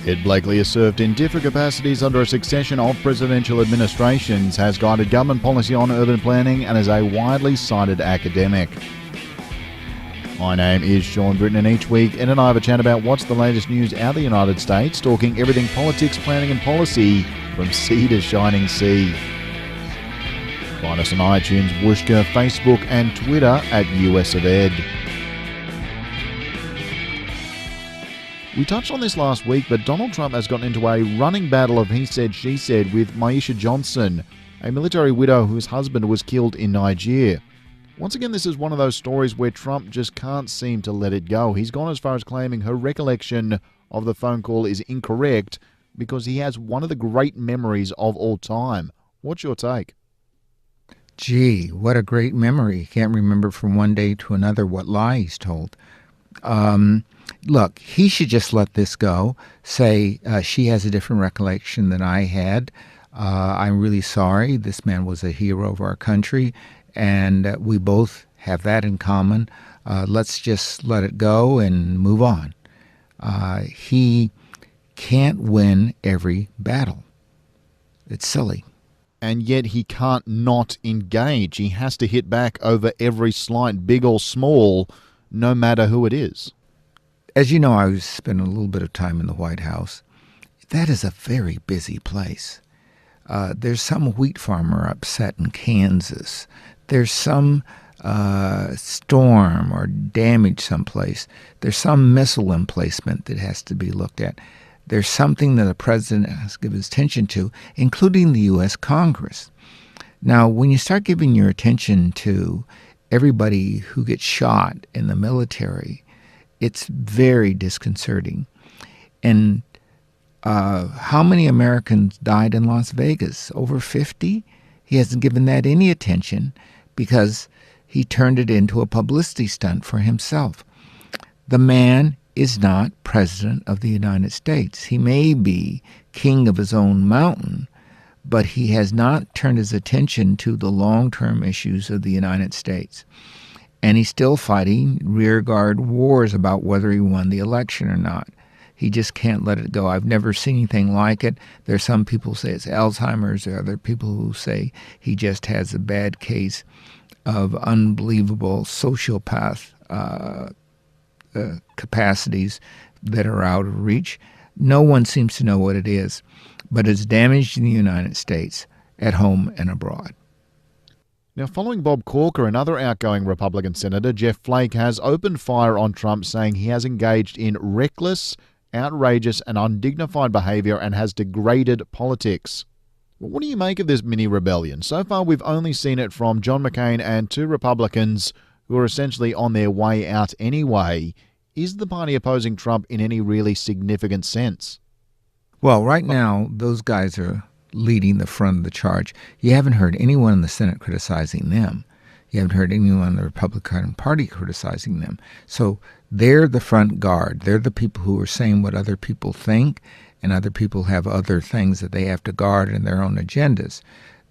Ed Blakely has served in different capacities under a succession of presidential administrations, has guided government policy on urban planning, and is a widely cited academic. My name is Sean Britton, and each week Ed and I have a chat about what's the latest news out of the United States, talking everything politics, planning and policy from sea to shining sea. Find us on iTunes, Wooshka, Facebook and Twitter at US of Ed. We touched on this last week, but Donald Trump has gotten into a running battle of he said, she said with Maisha Johnson, a military widow whose husband was killed in Niger. Once again, this is one of those stories where Trump just can't seem to let it go. He's gone as far as claiming her recollection of the phone call is incorrect because he has one of the great memories of all time. What's your take? Gee, what a great memory. He can't remember from one day to another what lie he's told. Look, he should just let this go, say she has a different recollection than I had. I'm really sorry. This man was a hero of our country, and we both have that in common. Let's just let it go and move on. He can't win every battle. It's silly. And yet he can't not engage. He has to hit back over every slight, big or small, no matter who it is. As you know, I spent a little bit of time in the White House. That is a very busy place. There's some wheat farmer upset in Kansas. There's some storm or damage someplace. There's some missile emplacement that has to be looked at. There's something that the president has to give his attention to, including the U.S. Congress. Now, when you start giving your attention to everybody who gets shot in the military, it's very disconcerting. And how many Americans died in Las Vegas? Over 50? He hasn't given that any attention because he turned it into a publicity stunt for himself. The man is not president of the United States. He may be king of his own mountain, but he has not turned his attention to the long-term issues of the United States. And he's still fighting rearguard wars about whether he won the election or not. He just can't let it go. I've never seen anything like it. There's some people who say it's Alzheimer's. There are other people who say he just has a bad case of unbelievable sociopath capacities that are out of reach. No one seems to know what it is, but it's damaged in the United States, at home and abroad. Now, following Bob Corker, another outgoing Republican senator, Jeff Flake, has opened fire on Trump, saying he has engaged in reckless, outrageous and undignified behavior and has degraded politics. What do you make of this mini-rebellion? So far, we've only seen it from John McCain and two Republicans who are essentially on their way out anyway. Is the party opposing Trump in any really significant sense? Well, right now, those guys are leading the front of the charge. You haven't heard anyone in the Senate criticizing them. You haven't heard anyone in the Republican Party criticizing them. So they're the front guard. They're the people who are saying what other people think, and other people have other things that they have to guard in their own agendas.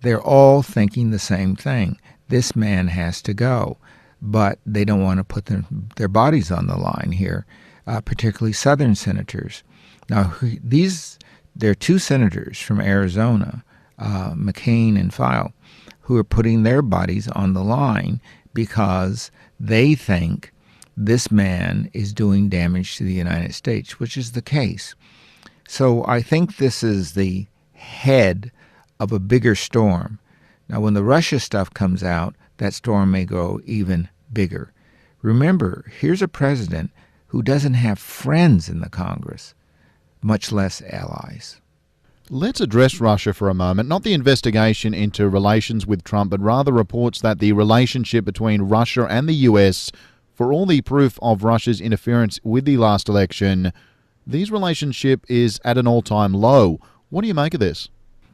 They're all thinking the same thing. This man has to go. But they don't want to put their bodies on the line here, particularly Southern senators. Now, there are two senators from Arizona, McCain and File, who are putting their bodies on the line because they think this man is doing damage to the United States, which is the case. So I think this is the head of a bigger storm. Now, when the Russia stuff comes out, that storm may grow even bigger. Remember, here's a president who doesn't have friends in the Congress, much less allies. Let's address Russia for a moment, not the investigation into relations with Trump, but rather reports that the relationship between Russia and the US, for all the proof of Russia's interference with the last election, this relationship is at an all-time low. What do you make of this?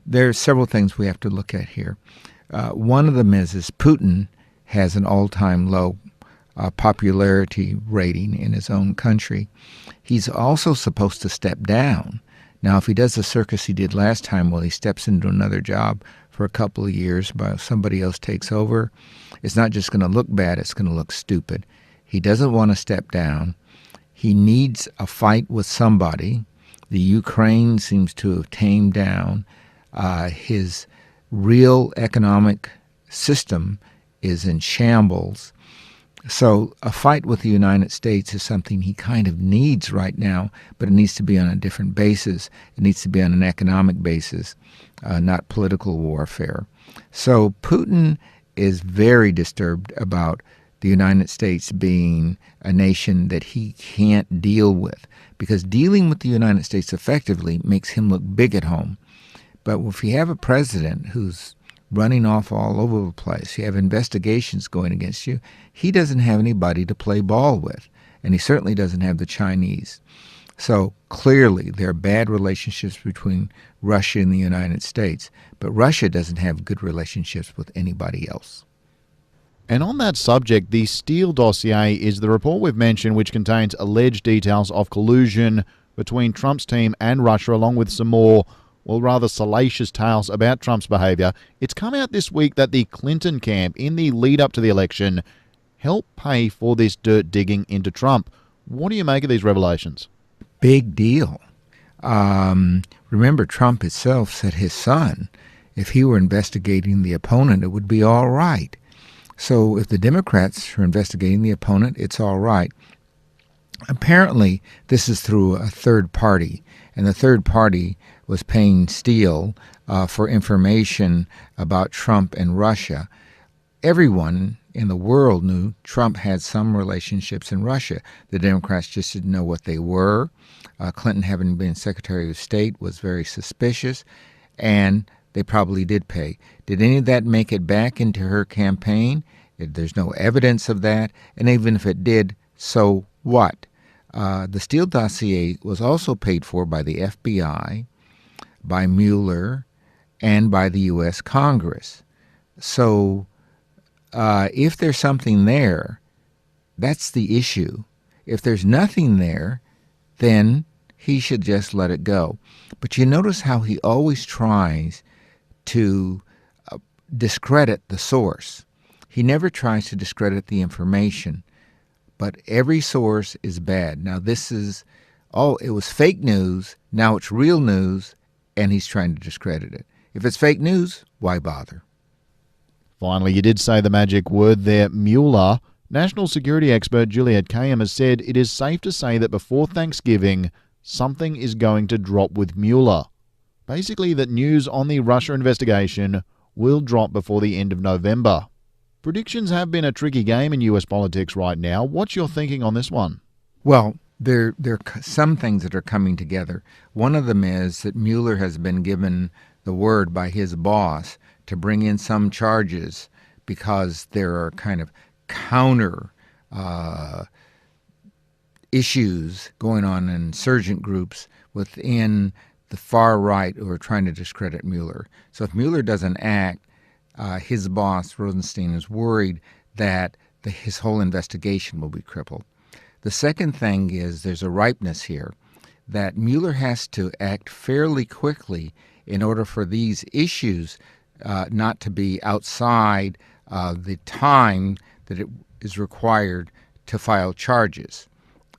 There are several things we have to look at here. One of them is Putin has an all-time low popularity rating in his own country. He's also supposed to step down. Now, if he does the circus he did last time, well, he steps into another job for a couple of years, but somebody else takes over, it's not just going to look bad, it's going to look stupid. He doesn't want to step down. He needs a fight with somebody. The Ukraine seems to have tamed down. His real economic system is in shambles. So a fight with the United States is something he kind of needs right now, but it needs to be on a different basis. It needs to be on an economic basis, not political warfare. So Putin is very disturbed about the United States being a nation that he can't deal with, because dealing with the United States effectively makes him look big at home. But if you have a president who's running off all over the place, you have investigations going against you, he doesn't have anybody to play ball with, and he certainly doesn't have the Chinese. So clearly there are bad relationships between Russia and the United States, but Russia doesn't have good relationships with anybody else. And on that subject, the Steele Dossier is the report we've mentioned, which contains alleged details of collusion between Trump's team and Russia, along with some more, well, rather salacious tales about Trump's behavior. It's come out this week that the Clinton camp, in the lead up to the election, helped pay for this dirt digging into Trump. What do you make of these revelations? Big deal. Remember, Trump himself said his son, if he were investigating the opponent, it would be all right. So if the Democrats are investigating the opponent, it's all right. Apparently, this is through a third party, and the third party was paying Steele for information about Trump and Russia. Everyone in the world knew Trump had some relationships in Russia. The Democrats just didn't know what they were. Clinton, having been Secretary of State, was very suspicious, and they probably did pay. Did any of that make it back into her campaign? There's no evidence of that, and even if it did, so what? The Steele Dossier was also paid for by the FBI, by Mueller, and by the U.S. Congress. So if there's something there, that's the issue. If there's nothing there, then he should just let it go. But you notice how he always tries to discredit the source. He never tries to discredit the information, but every source is bad. Now this is, it was fake news, now it's real news, and he's trying to discredit it. If it's fake news, why bother? Finally, you did say the magic word there, Mueller. National security expert Juliet Kayyem has said it is safe to say that before Thanksgiving, something is going to drop with Mueller. Basically, that news on the Russia investigation will drop before the end of November. Predictions have been a tricky game in US politics right now. What's your thinking on this one? Well, there are some things that are coming together. One of them is that Mueller has been given the word by his boss to bring in some charges because there are kind of counter issues going on in insurgent groups within the far right who are trying to discredit Mueller. So if Mueller doesn't act, his boss, Rosenstein, is worried that his whole investigation will be crippled. The second thing is there's a ripeness here that Mueller has to act fairly quickly in order for these issues not to be outside the time that it is required to file charges.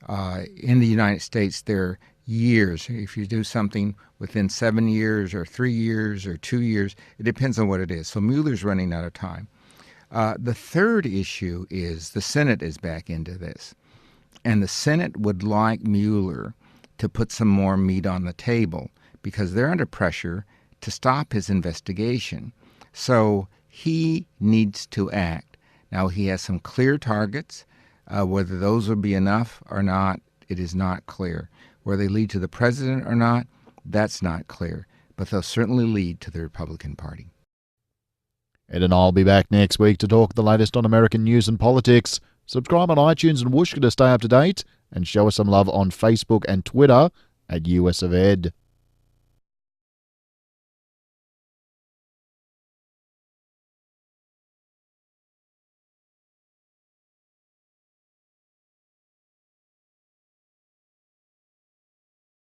In the United States, there are years. If you do something within 7 years or 3 years or 2 years, it depends on what it is. So Mueller's running out of time. The third issue is the Senate is back into this. And the Senate would like Mueller to put some more meat on the table because they're under pressure to stop his investigation. So he needs to act. Now, he has some clear targets. Whether those will be enough or not, it is not clear. Where they lead to the president or not, that's not clear. But they'll certainly lead to the Republican Party. Ed and I'll be back next week to talk the latest on American news and politics. Subscribe on iTunes and Wooshka to stay up to date, and show us some love on Facebook and Twitter at US of Ed.